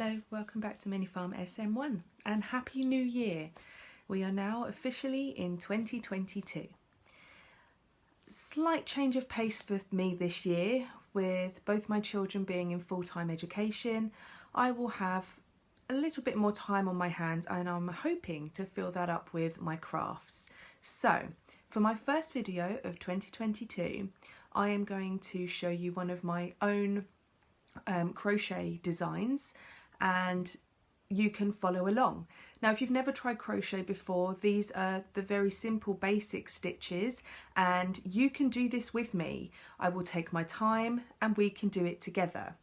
Hello, welcome back to Mini Farm SM1 and Happy New Year. We are now officially in 2022. Slight change of pace for me this year. With both my children being in full-time education, I will have a little bit more time on my hands and I'm hoping to fill that up with my crafts. So for my first video of 2022, I am going to show you one of my own crochet designs and you can follow along. Now if you've never tried crochet before, these are the very simple basic stitches and you can do this with me. I will take my time and we can do it together.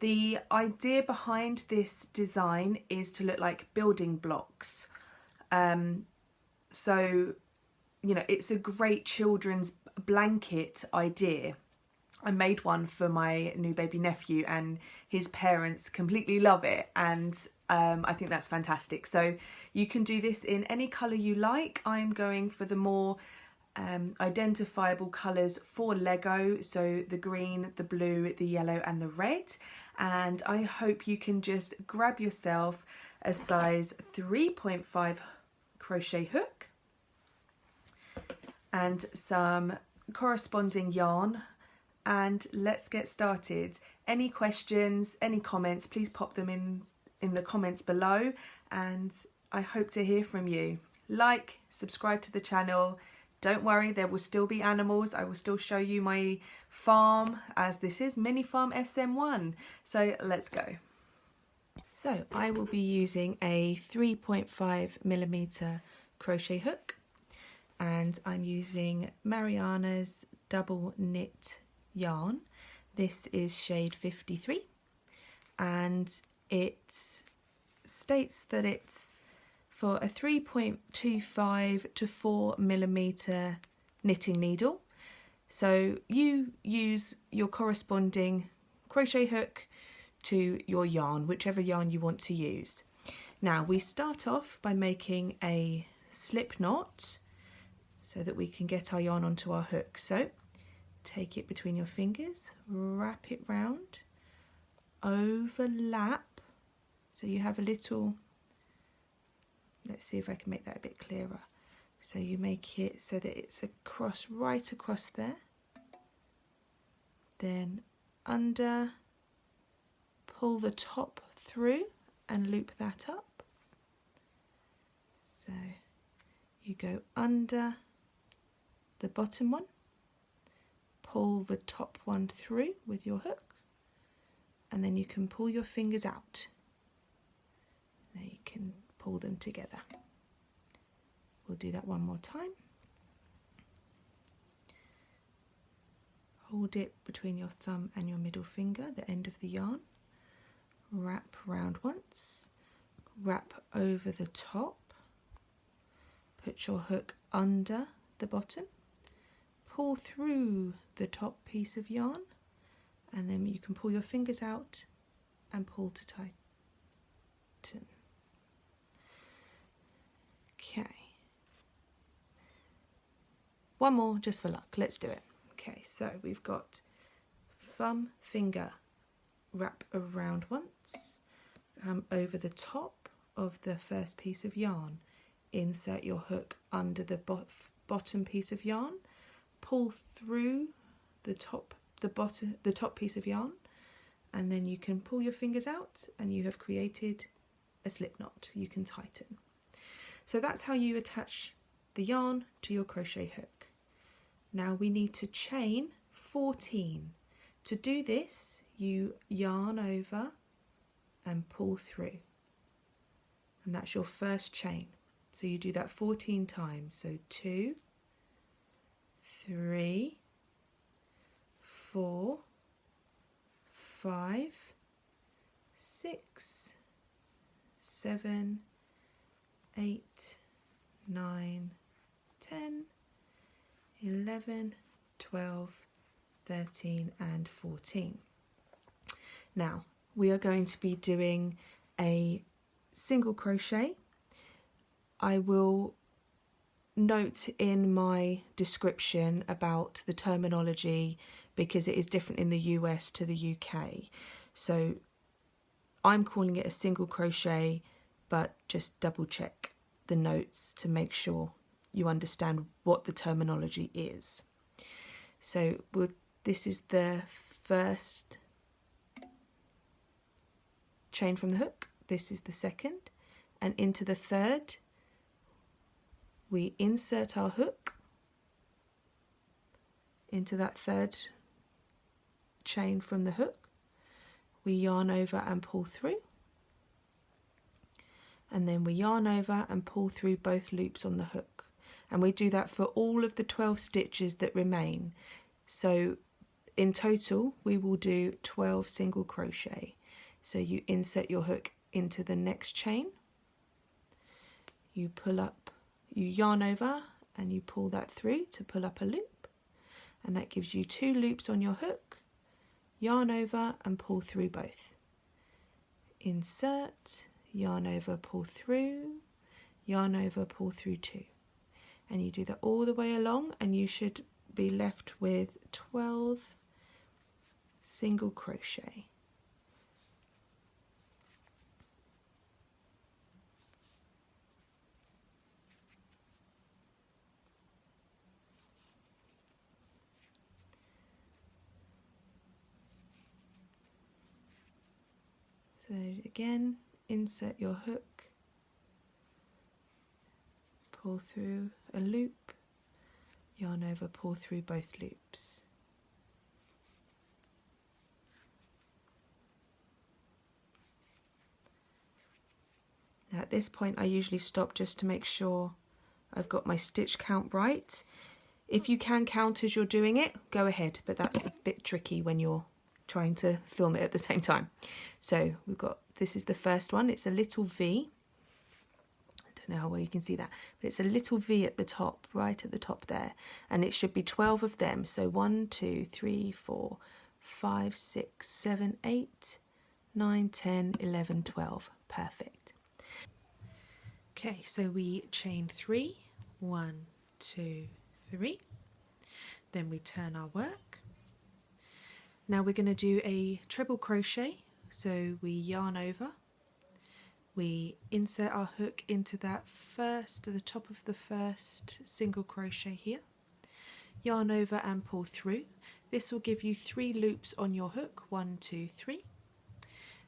The idea behind this design is to look like building blocks. So you know, it's a great children's blanket idea. I made one for my new baby nephew and his parents completely love it, and I think that's fantastic. So you can do this in any colour you like. I'm going for the more identifiable colours for Lego, so the green, the blue, the yellow and the red, and I hope you can just grab yourself a size 3.5 crochet hook and some corresponding yarn. And let's get started. Any questions, any comments, please pop them in the comments below and I hope to hear from you. Like, subscribe to the channel. Don't worry, there will still be animals. I will still show you my farm as this is Mini Farm SM1. So let's go. So I will be using a 3.5mm crochet hook and I'm using Mariana's double knit yarn. This is shade 53 and it states that it's for a 3.25 to 4mm knitting needle. So you use your corresponding crochet hook to your yarn, whichever yarn you want to use. Now we start off by making a slip knot so that we can get our yarn onto our hook. So take it between your fingers, wrap it round, overlap, so you have a little, let's see if I can make that a bit clearer. So you make it so that it's across, right across there, then under, pull the top through and loop that up. So you go under the bottom one, pull the top one through with your hook and then you can pull your fingers out. Now you can pull them together. We'll do that one more time. Hold it between your thumb and your middle finger, the end of the yarn. Wrap round once, wrap over the top, put your hook under the bottom, pull through the top piece of yarn and then you can pull your fingers out and pull to tighten. Okay, one more just for luck, let's do it. Okay, so we've got thumb, finger, wrap around once, over the top of the first piece of yarn, insert your hook under the bottom piece of yarn, pull through the top piece of yarn and then you can pull your fingers out and you have created a slip knot. You can tighten. So that's how you attach the yarn to your crochet hook. Now we need to chain 14. To do this you yarn over and pull through and that's your first chain. So you do that 14 times. So 2, 3, 4, 5, 6, 7, 8, 9, 10, 11, 12, 13 and 14. Now we are going to be doing a single crochet. I will note in my description about the terminology because it is different in the US to the UK. So I'm calling it a single crochet, but just double check the notes to make sure you understand what the terminology is. So this is the first chain from the hook, this is the second, and into the third we insert our hook into that third chain from the hook, we yarn over and pull through, and then we yarn over and pull through both loops on the hook, and we do that for all of the 12 stitches that remain. So in total we will do 12 single crochet. So you insert your hook into the next chain, you pull up, you yarn over and you pull that through to pull up a loop, and that gives you 2 loops on your hook, yarn over and pull through both, insert, yarn over, pull through, yarn over, pull through 2, and you do that all the way along, and you should be left with 12 single crochet. So again, insert your hook, pull through a loop, yarn over, pull through both loops. Now at this point I usually stop just to make sure I've got my stitch count right. If you can count as you're doing it, go ahead, but that's a bit tricky when you're trying to film it at the same time. So we've got, this is the first one, it's a little V. I don't know how well you can see that, but it's a little V at the top, right at the top there, and it should be 12 of them. So 1, 2, 3, 4, 5, 6, 7, 8, 9, 10, 11, 12. Perfect. Okay, so we chain 3, 1, 2, 3, then we turn our work. Now we're going to do a treble crochet, so we yarn over, we insert our hook into that first, the top of the first single crochet here, yarn over and pull through. This will give you 3 loops on your hook, 1, 2, 3.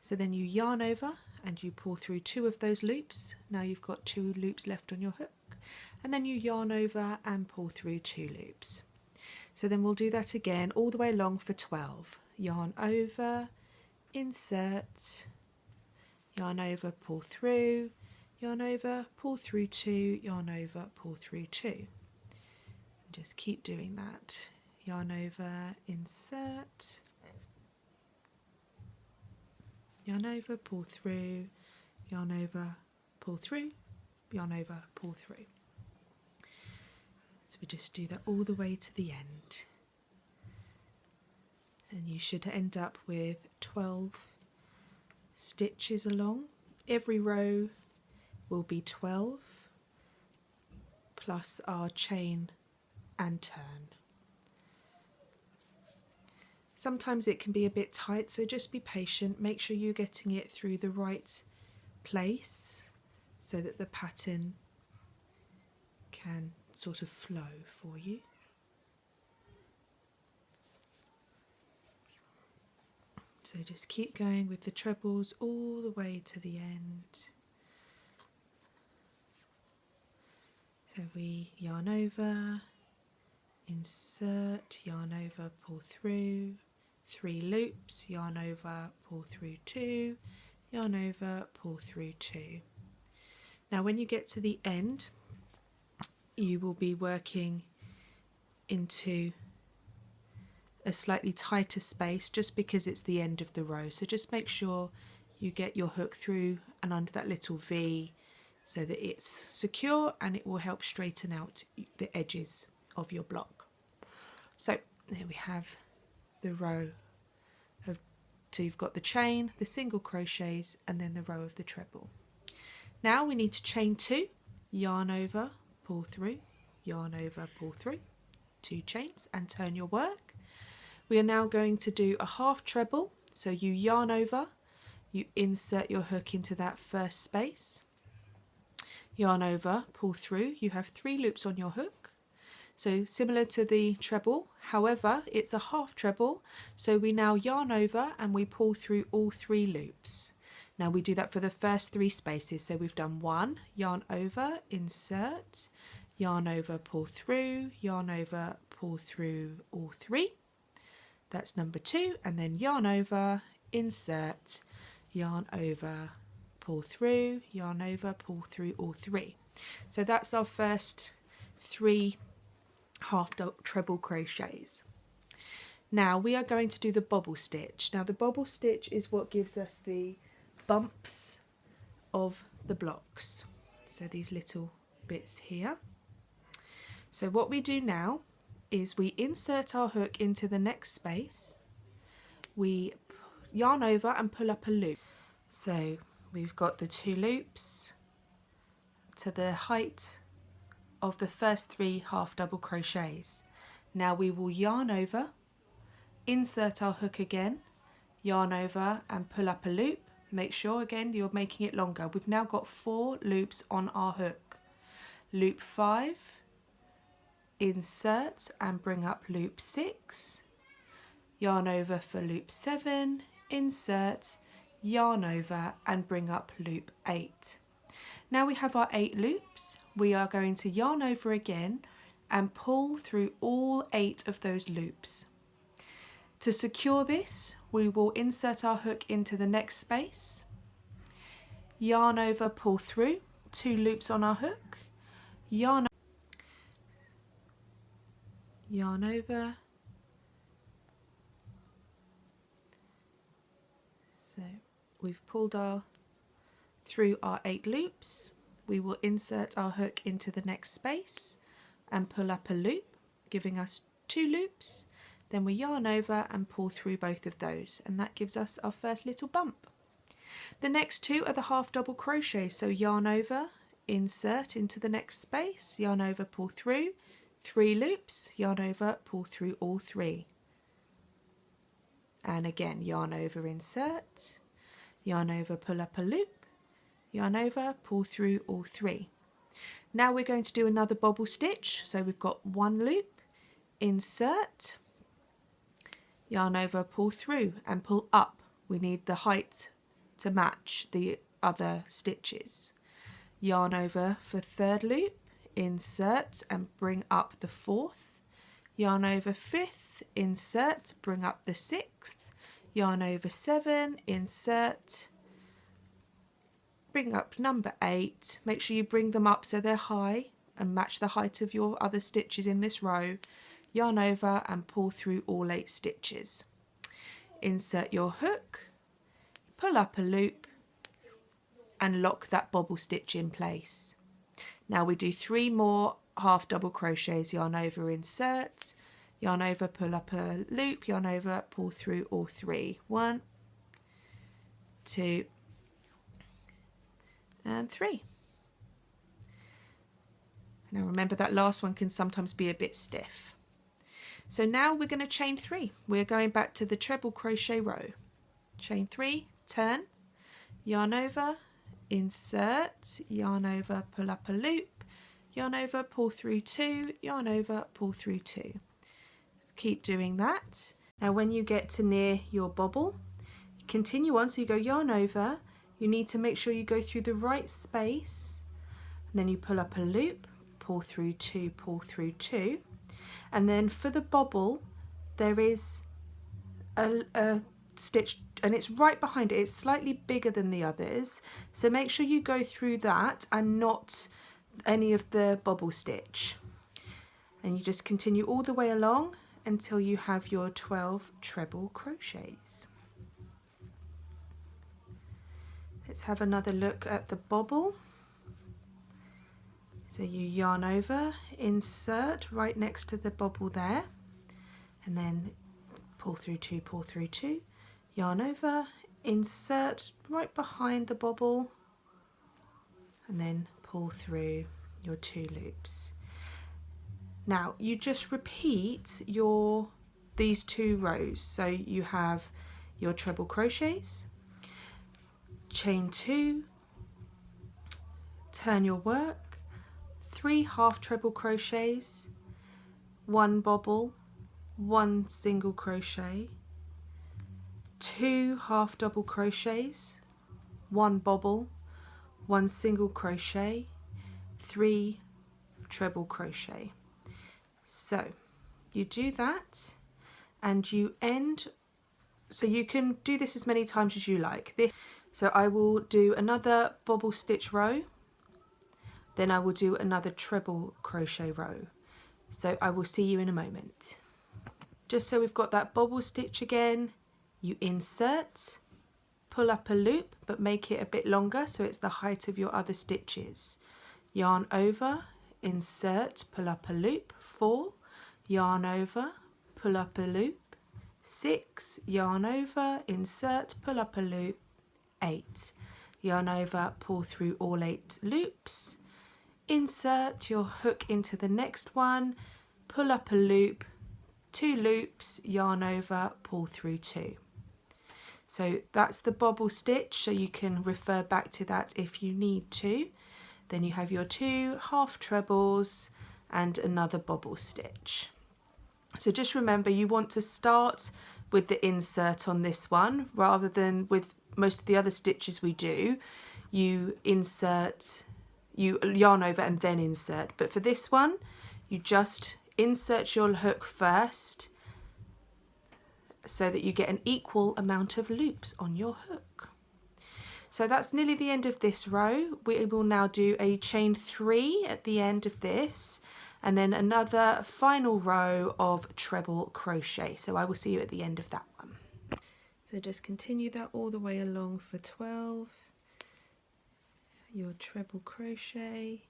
So then you yarn over and you pull through 2 of those loops. Now you've got 2 loops left on your hook, and then you yarn over and pull through 2 loops. So then we'll do that again all the way along for 12. Yarn over, insert, yarn over, pull through, yarn over, pull through 2, yarn over, pull through 2. And just keep doing that. Yarn over, insert, yarn over, pull through, yarn over, pull through, yarn over, pull through. So we just do that all the way to the end, and you should end up with 12 stitches along. Every row will be 12 plus our chain and turn. Sometimes it can be a bit tight, so just be patient, make sure you're getting it through the right place so that the pattern can sort of flow for you. So just keep going with the trebles all the way to the end. So we yarn over, insert, yarn over, pull through, 3 loops, yarn over, pull through 2, yarn over, pull through 2. Now when you get to the end, you will be working into a slightly tighter space just because it's the end of the row. So just make sure you get your hook through and under that little V so that it's secure, and it will help straighten out the edges of your block. So there we have the row of, so you've got the chain, the single crochets, and then the row of the treble. Now we need to chain 2, yarn over, pull through, yarn over, pull through, 2 chains, and turn your work. We are now going to do a half treble, so you yarn over, you insert your hook into that first space, yarn over, pull through. You have 3 loops on your hook. So similar to the treble, however, it's a half treble. So we now yarn over and we pull through all 3 loops. Now we do that for the first 3 spaces. So we've done 1, yarn over, insert, yarn over, pull through, yarn over, pull through all 3. That's number 2, and then yarn over, insert, yarn over, pull through, yarn over, pull through all 3. So that's our first 3 half treble crochets. Now we are going to do the bobble stitch. Now the bobble stitch is what gives us the bumps of the blocks. So these little bits here. So what we do now is we insert our hook into the next space. We yarn over and pull up a loop. So we've got the 2 loops to the height of the first 3 half double crochets. Now we will yarn over, insert our hook again, yarn over and pull up a loop. Make sure again you're making it longer. We've now got 4 loops on our hook. Loop 5, insert and bring up loop 6, yarn over for loop 7, insert, yarn over and bring up loop 8. Now we have our 8 loops. We are going to yarn over again and pull through all 8 of those loops. To secure this, we will insert our hook into the next space, yarn over, pull through, 2 loops on our hook, yarn over, so we've pulled through our 8 loops. We will insert our hook into the next space and pull up a loop, giving us 2 loops. Then we yarn over and pull through both of those, and that gives us our first little bump. The next 2 are the half double crochets. So yarn over, insert into the next space, yarn over, pull through, 3 loops, yarn over, pull through all 3. And again, yarn over, insert, yarn over, pull up a loop, yarn over, pull through all 3. Now we're going to do another bobble stitch. So we've got 1 loop, insert, yarn over, pull through and pull up. We need the height to match the other stitches. Yarn over for 3rd loop, insert and bring up the 4th, yarn over 5th, insert, bring up the 6th, yarn over 7, insert, bring up number 8. Make sure you bring them up so they're high and match the height of your other stitches in this row. Yarn over and pull through all 8 stitches. Insert your hook, pull up a loop and lock that bobble stitch in place. Now we do 3 more half double crochets. Yarn over, insert, yarn over, pull up a loop, yarn over, pull through all 3. 1, 2 and 3. Now remember that last one can sometimes be a bit stiff. So now we're going to chain 3. We're going back to the treble crochet row. Chain 3, turn, yarn over, insert, yarn over, pull up a loop, yarn over, pull through 2, yarn over, pull through 2. Keep doing that. Now when you get to near your bobble, continue on. So you go yarn over, you need to make sure you go through the right space, and then you pull up a loop, pull through 2, pull through 2, and then for the bobble there is a stitch and it's right behind it. It's slightly bigger than the others, so make sure you go through that and not any of the bobble stitch, and you just continue all the way along until you have your 12 treble crochets. Let's have another look at the bobble. So you yarn over, insert right next to the bobble there, and then pull through 2, pull through 2, yarn over, insert right behind the bobble, and then pull through your 2 loops. Now you just repeat these 2 rows. So you have your treble crochets. chain 2, turn your work, 3 half treble crochets, 1 bobble, 1 single crochet, 2 half double crochets, 1 bobble, 1 single crochet, 3 treble crochet. So you do that and you end, so you can do this as many times as you like. So I will do another bobble stitch row, then I will do another treble crochet row. So I will see you in a moment. Just so we've got that bobble stitch again, you insert, pull up a loop but make it a bit longer so it's the height of your other stitches. Yarn over, insert, pull up a loop, 4, yarn over, pull up a loop, 6, yarn over, insert, pull up a loop, 8, yarn over, pull through all 8 loops, insert your hook into the next one, pull up a loop, 2 loops, yarn over, pull through 2. So that's the bobble stitch, so you can refer back to that if you need to. Then you have your 2 half trebles and another bobble stitch. So just remember, you want to start with the insert on this one rather than with most of the other stitches we do. You insert, you yarn over and then insert, but for this one you just insert your hook first so that you get an equal amount of loops on your hook. So that's nearly the end of this row. We will now do a chain 3 at the end of this and then another final row of treble crochet. So I will see you at the end of that one. So just continue that all the way along for 12. Your treble crochet,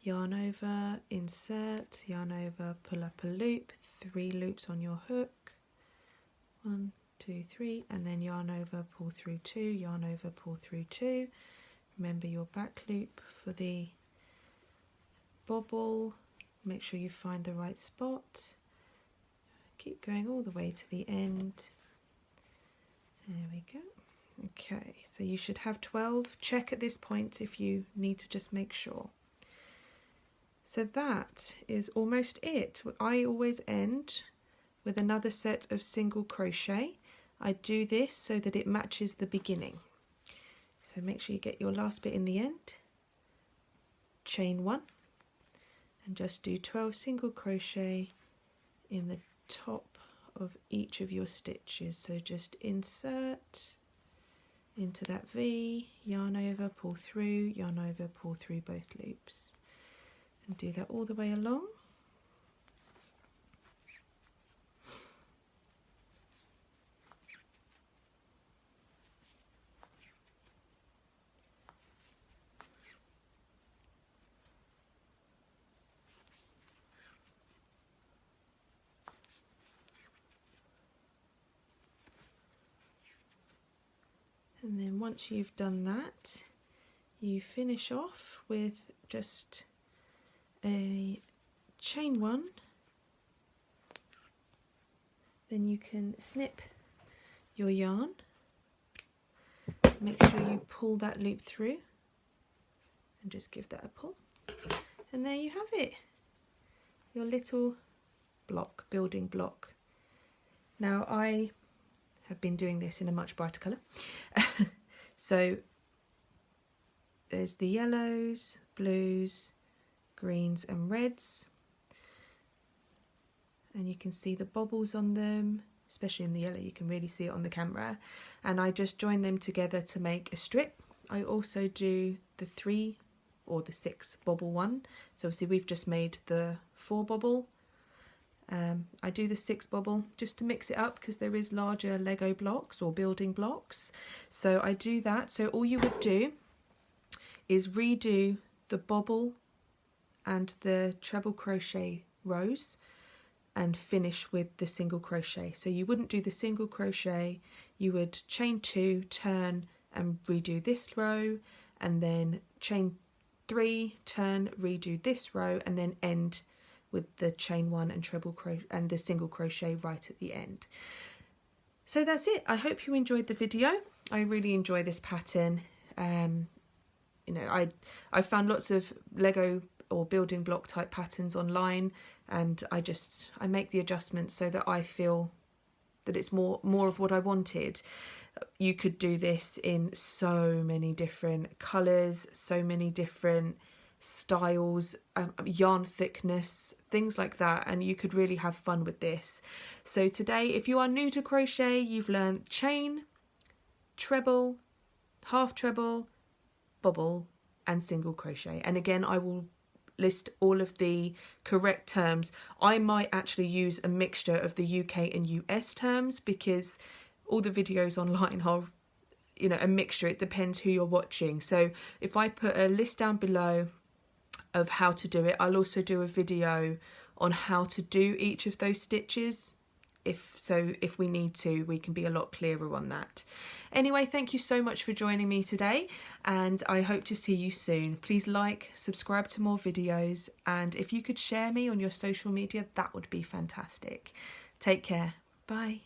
yarn over, insert, yarn over, pull up a loop, 3 loops on your hook, 1, 2, 3, and then yarn over, pull through 2, yarn over, pull through 2. Remember your back loop for the bobble, make sure you find the right spot, keep going all the way to the end. There we go. Okay, so you should have 12. Check at this point if you need to just make sure. So that is almost it. I always end with another set of single crochet. I do this so that it matches the beginning. So make sure you get your last bit in the end, chain 1, and just do 12 single crochet in the top of each of your stitches. So just insert into that V, yarn over, pull through, yarn over, pull through both loops, and do that all the way along. And then once you've done that, you finish off with just a chain 1. Then you can snip your yarn, make sure you pull that loop through and just give that a pull. And there you have it, your little block, building block. Now I have been doing this in a much brighter colour. So there's the yellows, blues, greens and reds, and you can see the bobbles on them, especially in the yellow. You can really see it on the camera, and I just join them together to make a strip. I also do the 3 or the 6 bobble one, so obviously we've just made the 4 bobble. I do the 6 bobble just to mix it up because there is larger Lego blocks or building blocks, so I do that. So all you would do is redo the bobble and the treble crochet rows and finish with the single crochet. So you wouldn't do the single crochet, you would chain 2, turn and redo this row, and then chain 3, turn, redo this row, and then end with the chain 1 and treble crochet and the single crochet right at the end. So that's it. I hope you enjoyed the video. I really enjoy this pattern. You know, I found lots of Lego or building block type patterns online, and I make the adjustments so that I feel that it's more of what I wanted. You could do this in so many different colours, so many different styles, yarn thickness, things like that, and you could really have fun with this. So today, if you are new to crochet, you've learned chain, treble, half treble, bobble and single crochet. And again, I will list all of the correct terms. I might actually use a mixture of the UK and US terms, because all the videos online are, you know, a mixture. It depends who you're watching. So if I put a list down below of how to do it, I'll also do a video on how to do each of those stitches. If we need to, we can be a lot clearer on that. Anyway, thank you so much for joining me today, and I hope to see you soon. Please like, subscribe to more videos, and if you could share me on your social media, that would be fantastic. Take care. Bye.